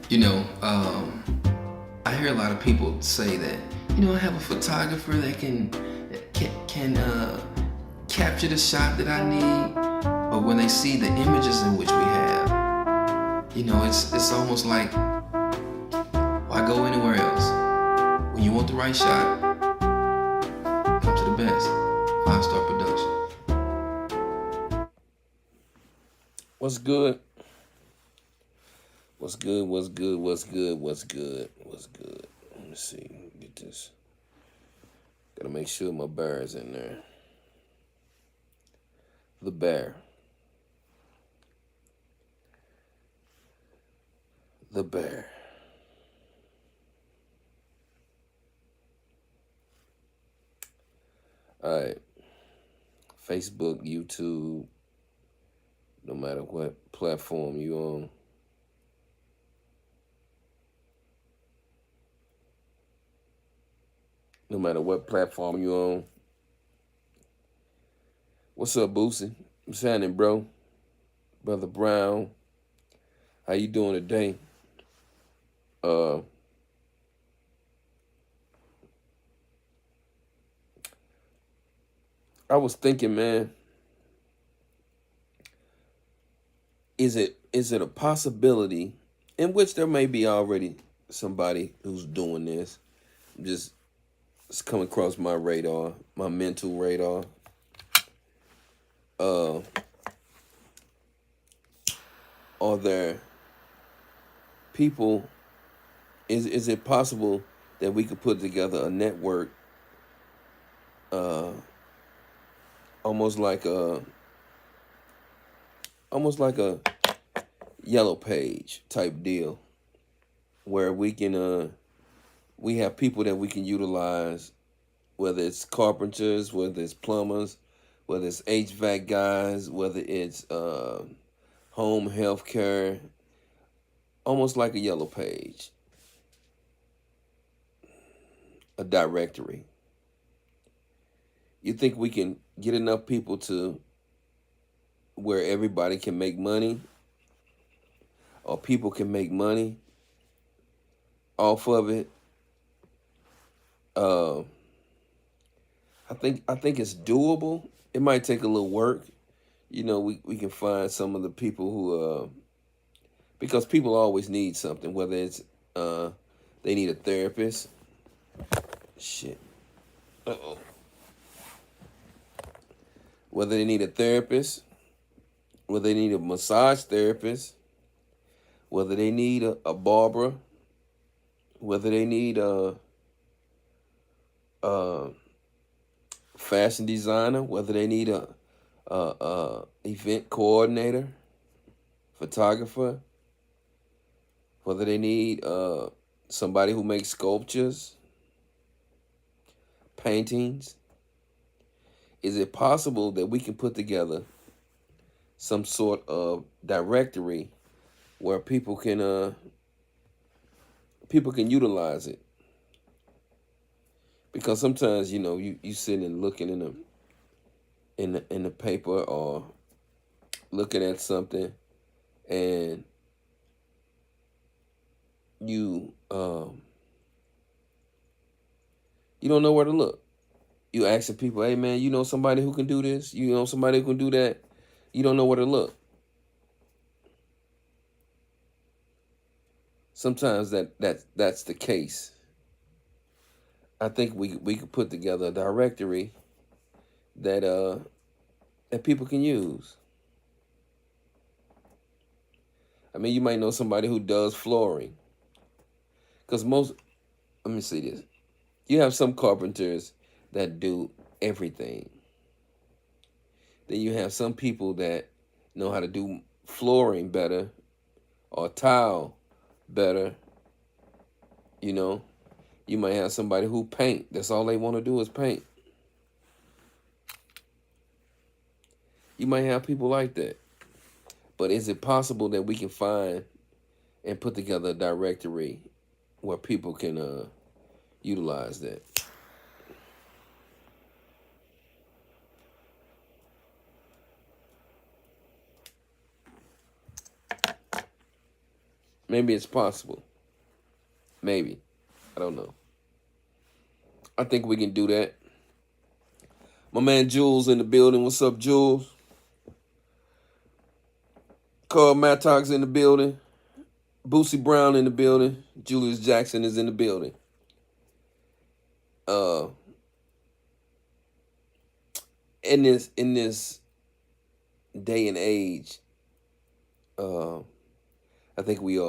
You know, I hear a lot of people say that, I have a photographer that can capture the shot that I need, but when they see the images in which we have, it's almost like, why go anywhere else? When you want the right shot, come to the best. 5 Star Production. What's good? What's good? What's good? What's good? What's good? What's good? Let me see. Get this. Gotta make sure my bear is in there. The bear. The bear. All right. Facebook, YouTube, no matter what platform you on. No matter what platform you on. What's up, Boosie? What's happening, bro? Brother Brown. How you doing today? Uh I was thinking, man, is it a possibility in which there may be already somebody who's doing this? Just it's coming across my radar, my mental radar. Uh, are there people? Is it possible that we could put together a network, uh, almost like a yellow page type deal, where we have people that we can utilize, whether it's carpenters, whether it's plumbers, whether it's HVAC guys, whether it's home health care, almost like a yellow page, a directory. You think we can get enough people to where everybody can make money, or people can make money off of it? Uh, I think it's doable. It might take a little work. We can find some of the people who because people always need something, whether it's they need a therapist. Shit. Uh-oh. Whether they need a therapist, whether they need a massage therapist, whether they need a barber, whether they need a fashion designer, whether they need a event coordinator, photographer, whether they need somebody who makes sculptures, paintings. Is it possible that we can put together some sort of directory where people can utilize it? Because sometimes you sitting and looking in the paper, or looking at something, and you don't know where to look. You asking people, hey man, you know somebody who can do this? You know somebody who can do that? You don't know where to look. Sometimes that's the case. I think we could put together a directory that people can use. I mean, you might know somebody who does flooring. Because let me see this. You have some carpenters that do everything. Then you have some people that know how to do flooring better, or tile better. You might have somebody who paint. That's all they want to do is paint. You might have people like that. But is it possible that we can find and put together a directory where people can utilize that? Maybe it's possible. Maybe. I don't know. I think we can do that. My man Jules in the building. What's up, Jules? Carl Mattox in the building. Boosie Brown in the building. Julius Jackson is in the building. In this day and age, I think we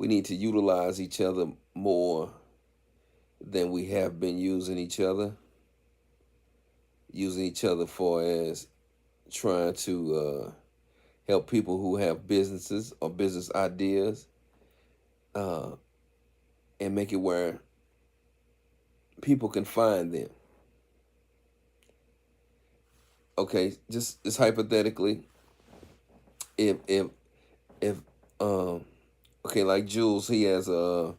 need to utilize each other more than we have been using each other. Using each other for as trying to help people who have businesses or business ideas, and make it where people can find them. Okay, just hypothetically, if okay, like Jules, he has a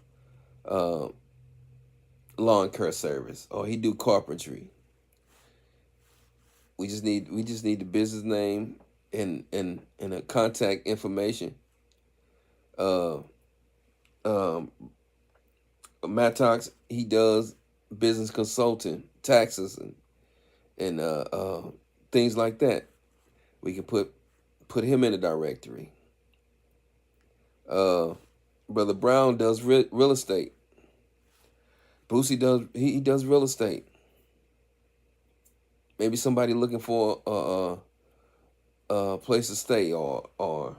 lawn care service, or he do carpentry. We just need the business name and a contact information. Mattox, he does business consulting, taxes, and things like that. We can put him in a directory. Brother Brown does real estate. Boosie does he does real estate. Maybe somebody looking for a place to stay, or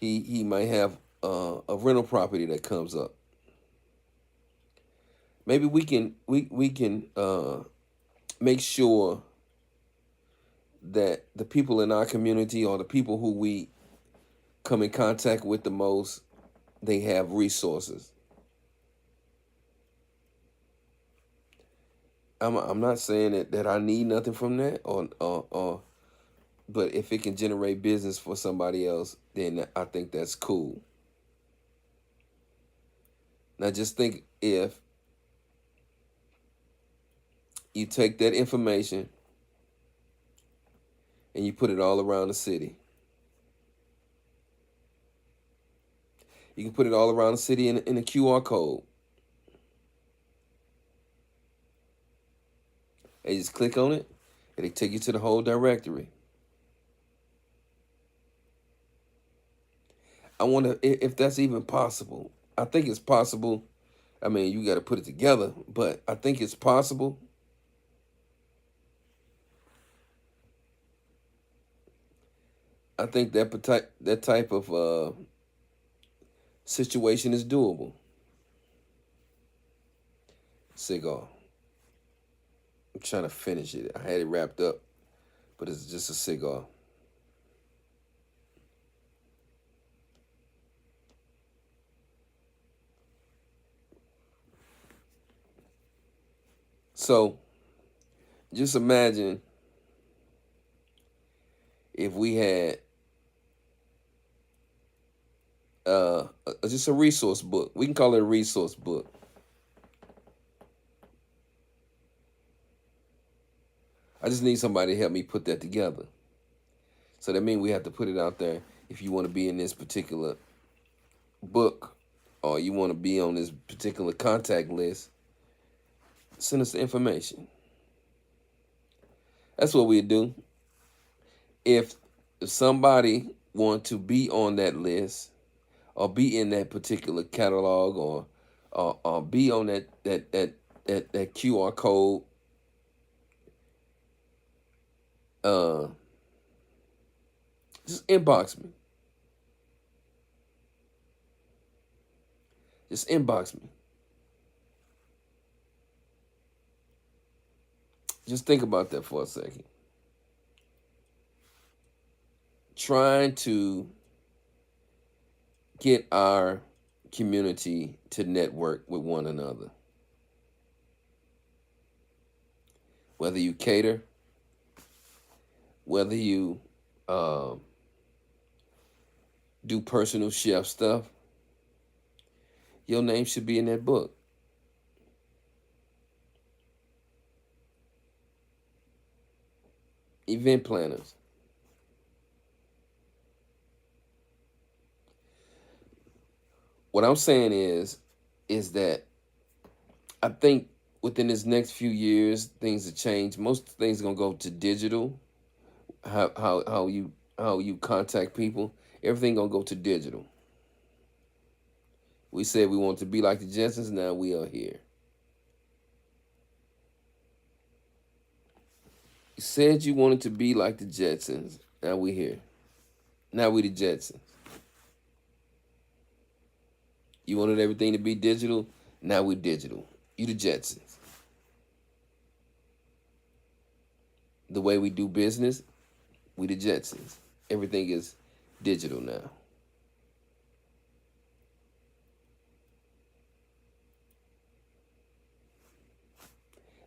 he might have a rental property that comes up. Maybe we can make sure that the people in our community, or the people who we come in contact with the most, they have resources. I'm not saying that I need nothing from that, or but if it can generate business for somebody else, then I think that's cool. Now just think if you take that information and you put it all around the city. You can put it all around the city in a QR code. And you just click on it, and they take you to the whole directory. I wonder if that's even possible. I think it's possible. I mean, you got to put it together, but I think it's possible. I think that type of situation is doable. Cigar. I'm trying to finish it. I had it wrapped up, but it's just a cigar. So, just imagine if we had just a resource book. We can call it a resource book. I just need somebody to help me put that together. So that means we have to put it out there. If you want to be in this particular book, or you want to be on this particular contact list, send us the information. That's what we do. If somebody want to be on that list, or be in that particular catalog, or be on that QR code, just inbox me. Just inbox me. Just think about that for a second. Trying to get our community to network with one another. Whether you cater, whether you do personal chef stuff, your name should be in that book. Event planners. what I'm saying is that I think within this next few years, things have changed. Most things are gonna go to digital. How you contact people, everything gonna go to digital. We said we want to be like the Jetsons. Now we are here. You said you wanted to be like the Jetsons. Now we here. Now we the Jetsons. You wanted everything to be digital. Now we digital. You the Jetsons. The way we do business, we the Jetsons. Everything is digital now.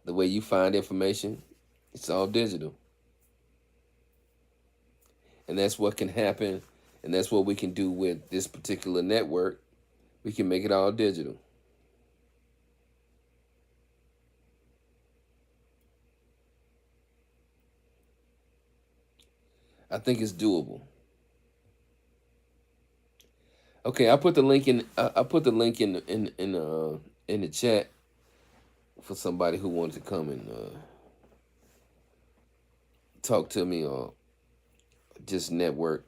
The way you find information, it's all digital. And that's what can happen. And that's what we can do with this particular network. We can make it all digital. I think it's doable. Okay, I put the link in. I put the link in the chat for somebody who wanted to come and talk to me or just network,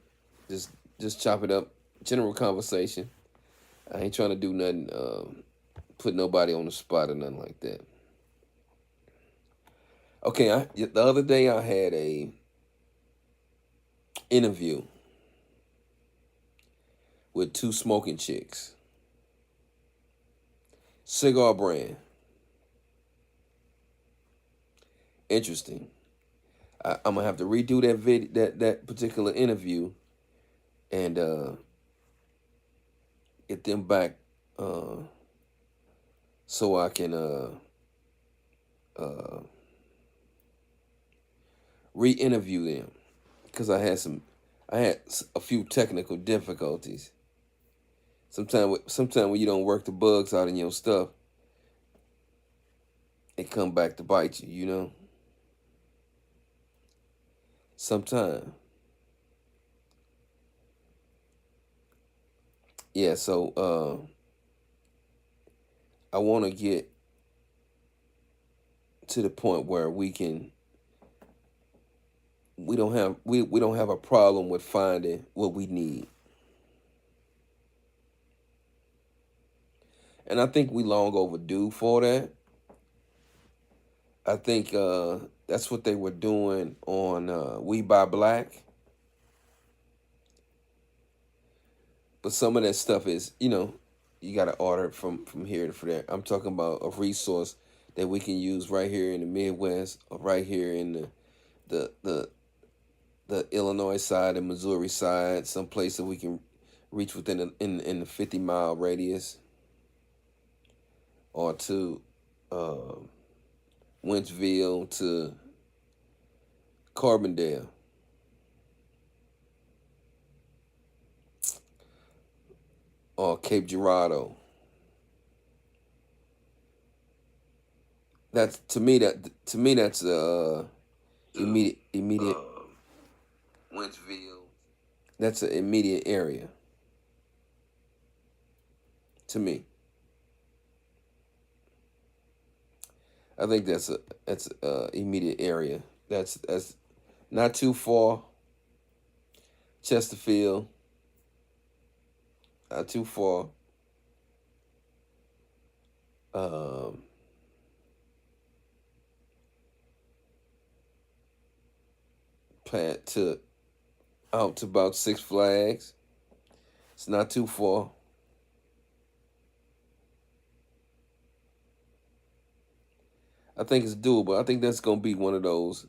just chop it up, general conversation. I ain't trying to do nothing, put nobody on the spot or nothing like that. Okay, the other day I had a interview with two smoking chicks, cigar brand. Interesting. I'm gonna have to redo that that particular interview, and get them back, so I can re-interview them, because I had a few technical difficulties. Sometimes when you don't work the bugs out in your stuff, it come back to bite you. You know. Sometimes. Yeah. So I want to get to the point where we don't have a problem with finding what we need. And I think we long overdue for that. I think that's what they were doing on We Buy Black. But some of that stuff is, you got to order it from here to there. I'm talking about a resource that we can use right here in the Midwest, or right here in the Illinois side and Missouri side, someplace that we can reach within in the 50-mile radius, or to Wentzville, to Carbondale, or Cape Girardeau. That's to me that's immediate Wentzville. That's an immediate area to me. I think that's a immediate area. That's not too far. Chesterfield, not too far. To out to about Six Flags. It's not too far. I think it's doable. I think that's gonna be one of those,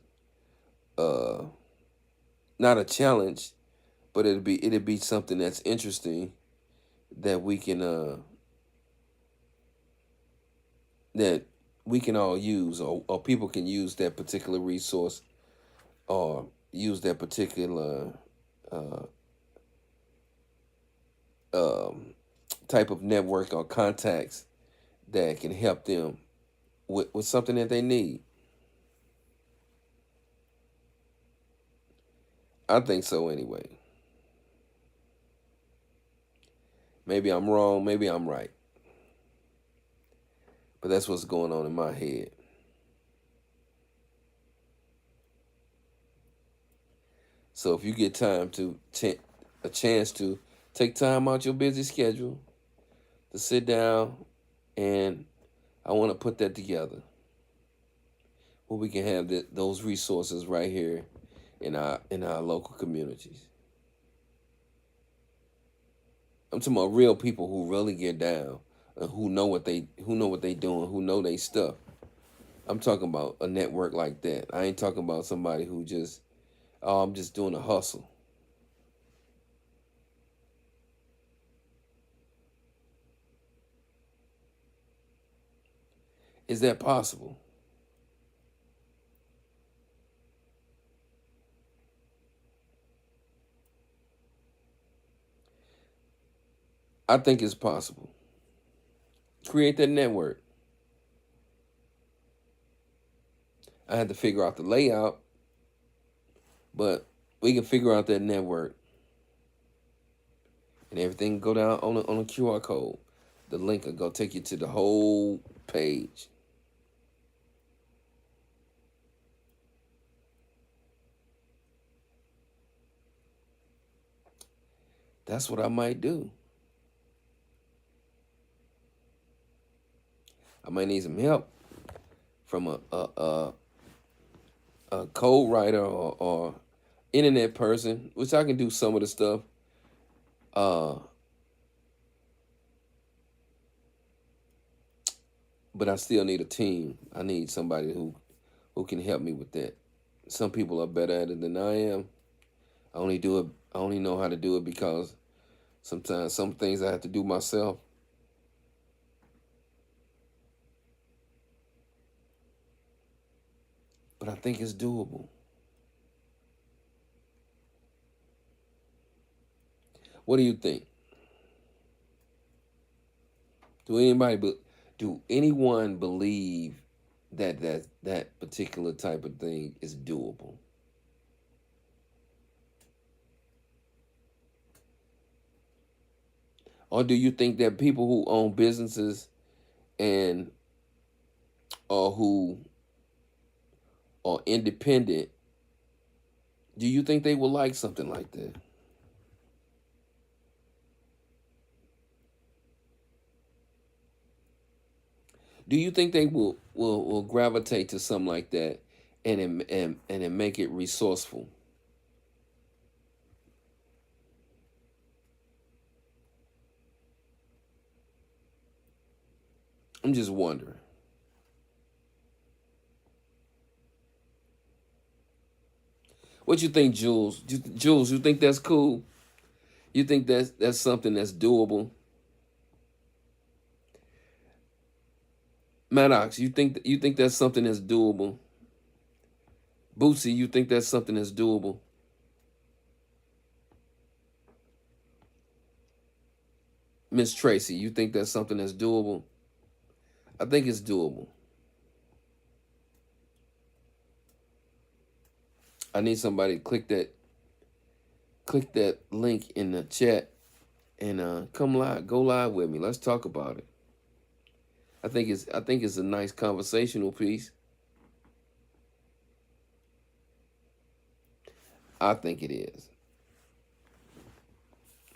not a challenge, but it'll be something that's interesting that we can all use, or people can use that particular resource, or use that particular type of network or contacts that can help them with something that they need. I think so anyway. Maybe I'm wrong, maybe I'm right. But that's what's going on in my head. So if you get a chance to take time out your busy schedule to sit down, and I want to put that together where we can have those resources right here in our local communities. I'm talking about real people who really get down and who know what they doing, who know they stuff. I'm talking about a network like that. I ain't talking about somebody who just, oh, I'm just doing a hustle. Is that possible? I think it's possible. Create that network. I had to figure out the layout, but we can figure out that network, and everything go down on a QR code. The link will go take you to the whole page. That's what I might do. I might need some help from a code writer or internet person, which I can do some of the stuff. But I still need a team. I need somebody who can help me with that. Some people are better at it than I am. I only do it. I only know how to do it because sometimes some things I have to do myself. But I think it's doable. What do you think? Do anyone believe that particular type of thing is doable? Or do you think that people who own businesses and or who are independent, do you think they will like something like that? Do you think they will gravitate to something like that and make it resourceful? I'm just wondering. What you think, Jules? Jules, you think that's cool? You think that's something that's doable? Maddox, you think that's something that's doable? Bootsy, you think that's something that's doable? Miss Tracy, you think that's something that's doable? I think it's doable. I need somebody to click that link in the chat and come live, go live with me. Let's talk about it. I think it's a nice conversational piece. I think it is.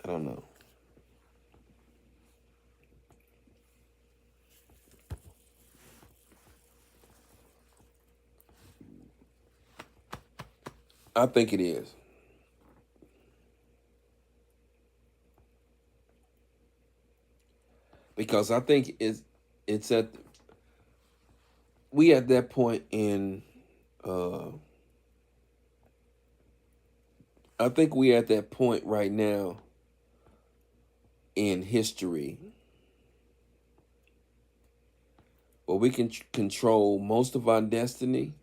I don't know. I think it is. Because I think it's at we at that point in I think we at that point right now in history where we can control most of our destiny,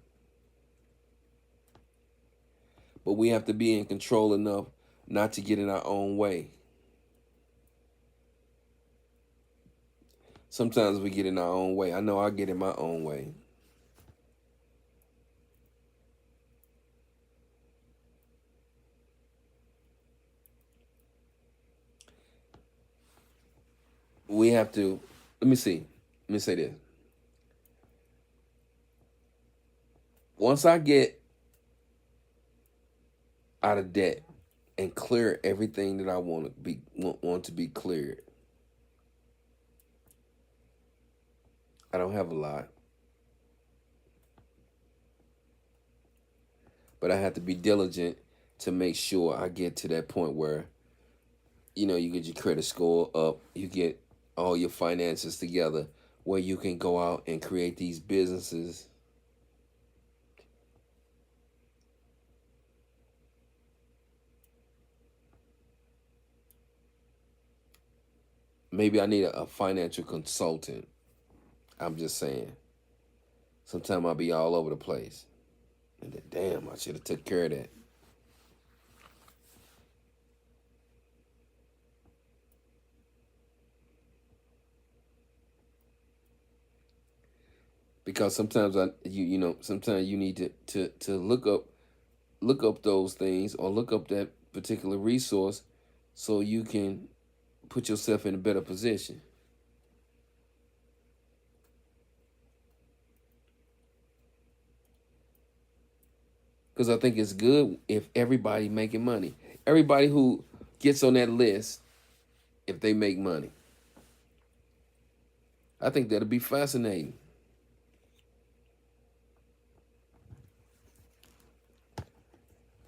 but we have to be in control enough not to get in our own way. Sometimes we get in our own way. I know I get in my own way. we have to, let me see. Let me say this. Once I get out of debt and clear everything that I want to be cleared, I don't have a lot, but I have to be diligent to make sure I get to that point where, you get your credit score up, you get all your finances together, where you can go out and create these businesses. Maybe I need a financial consultant. I'm just saying. Sometimes I'll be all over the place. And then, damn, I should have took care of that. Because sometimes sometimes you need to look up those things, or look up that particular resource, so you can put yourself in a better position. Because I think it's good if everybody making money. Everybody who gets on that list, if they make money, I think that'll be fascinating.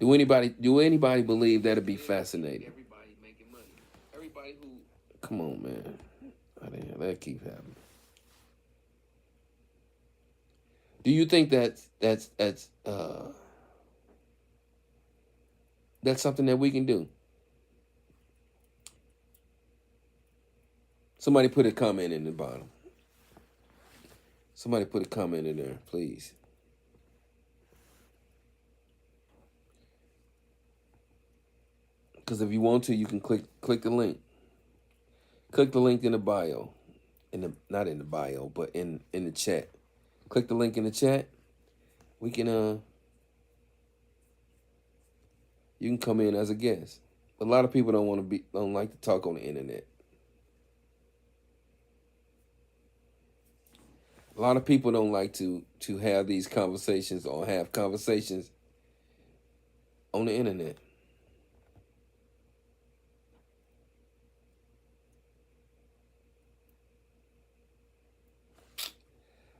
Do anybody believe that'd be fascinating? Everybody making money. Everybody who Come on, man. How the hell that keep happening? Do you think that's something that we can do? Somebody put a comment in the bottom. Somebody put a comment in there, please. Because if you want to, you can click the link. Click the link in the bio. Not in the bio, but in the chat. Click the link in the chat. We can you can come in as a guest. A lot of people don't like to talk on the internet. A lot of people don't like to have these conversations, or have conversations on the internet.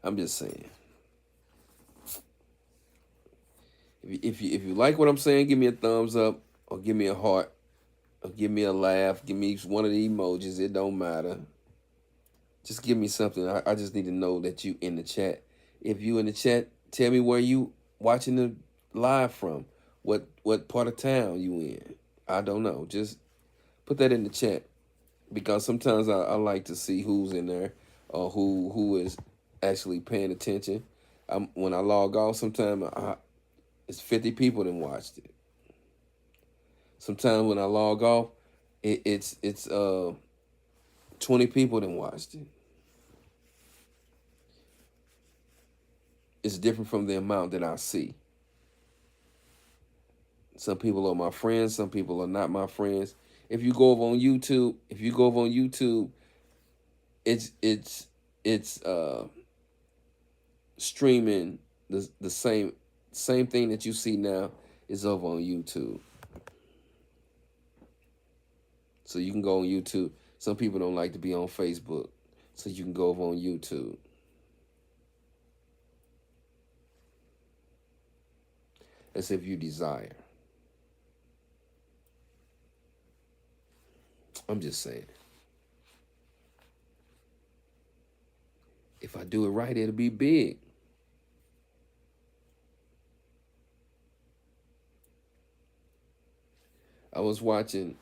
I'm just saying. If you like what I'm saying, give me a thumbs up, or give me a heart, or give me a laugh, give me one of the emojis. It don't matter. Just give me something. I just need to know that you in the chat. If you in the chat, tell me where you watching the live from. What part of town you in. I don't know. Just put that in the chat, because sometimes I like to see who's in there, or who is actually paying attention. When I log off, sometimes it's 50 people that watched it. Sometimes when I log off, it's 20 people that watched it. It's different from the amount that I see. Some people are my friends, some people are not my friends. If you go over on YouTube, it's streaming the same thing that you see now is over on YouTube. So you can go on YouTube. Some people don't like to be on Facebook, so you can go over on YouTube. As if you desire. I'm just saying. If I do it right, it'll be big. I was watching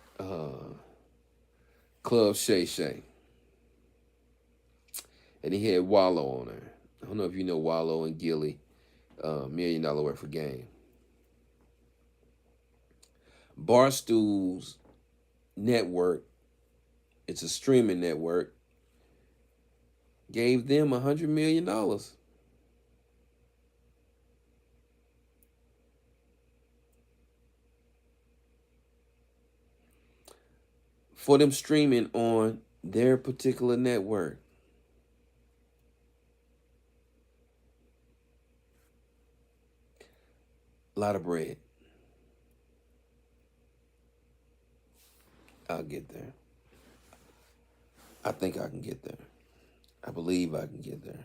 Club Shay Shay, and he had Wallow on there. I don't know if you know Wallow and Gilly, $1 Million Worth of Game. Barstool's network, it's a streaming network, gave them $100 million. For them streaming on their particular network. A lot of bread. I'll get there. I think I can get there. I believe I can get there.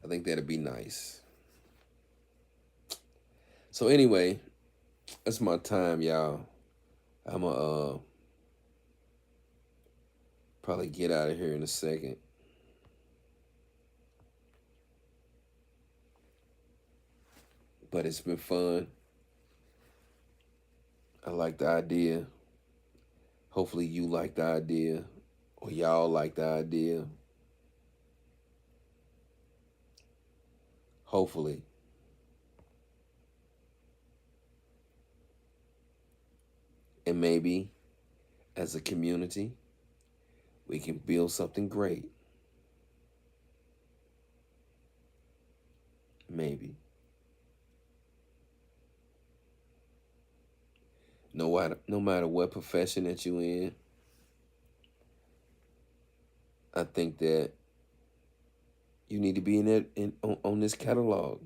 I think that'd be nice. So anyway, that's my time, y'all. I'm gonna probably get out of here in a second. But it's been fun. I like the idea. Hopefully you like the idea, or y'all like the idea. Hopefully. And maybe as a community, we can build something great. Maybe. No matter what profession that you're in, I think that you need to be on this catalog.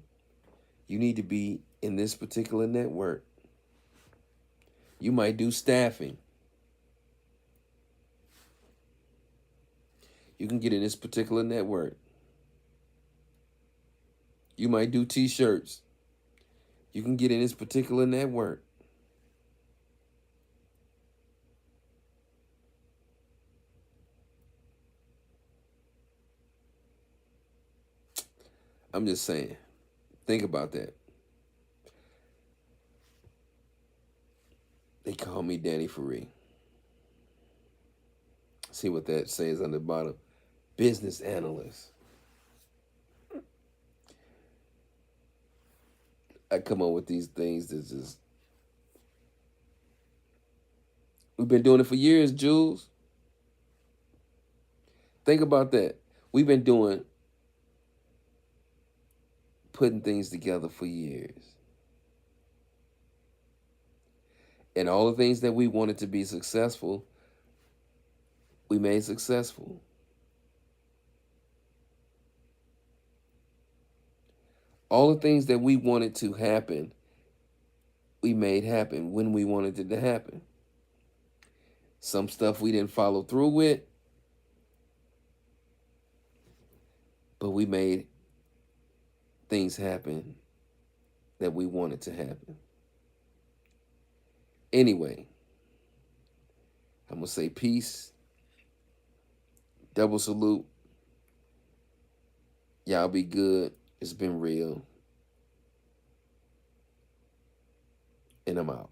You need to be in this particular network. You might do staffing. You can get in this particular network. You might do t-shirts. You can get in this particular network. I'm just saying, think about that. They call me Danny Ferree. See what that says on the bottom. Business analyst. I come up with these things that just... We've been doing it for years, Jules. Think about that. We've been putting things together for years. And all the things that we wanted to be successful, we made successful. All the things that we wanted to happen, we made happen when we wanted it to happen. Some stuff we didn't follow through with, but we made things happen that we wanted to happen. Anyway, I'm going to say peace. Double salute. Y'all be good. It's been real. And I'm out.